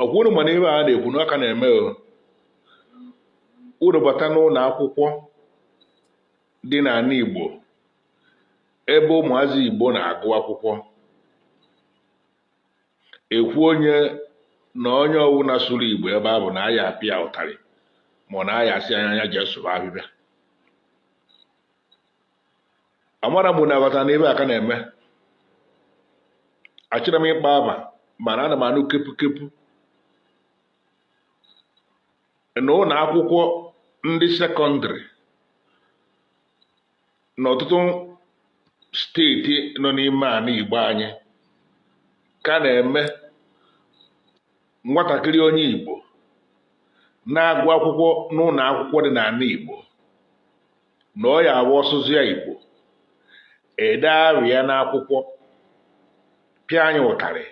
ọkwụrụ mana ebe a na-ekwu na ọka na-eme unu bata n'ụlọ akwụkwọ dị n'ala Igbo ebe ụmụazị Igbo na-agụ akwụkwọ ekwu onye na onye ọwụna sụrụ Igbo ebe ahụ na aya apịa ụtarị ma ọ na aya asị anya jee sụrụ ahịbịa. Amara m na aghọta na ebe aka na-eme achọrọ m ịkpa aba mana ana m anụ kepu na ụlọ akwụkwọ ndị sekọndịrị n'ọtụtụ steeti nọ n'ime ala Igbo anyị ka na-eme nwatakịrị onye Igbo na-agụ akwụkwọ n'ụlọ akwụkwọ dị n'ala Igbo na ọ ya awa ọsụsụ ya Igbo ede arịa n'akwụkwọ pịa anya ụtarị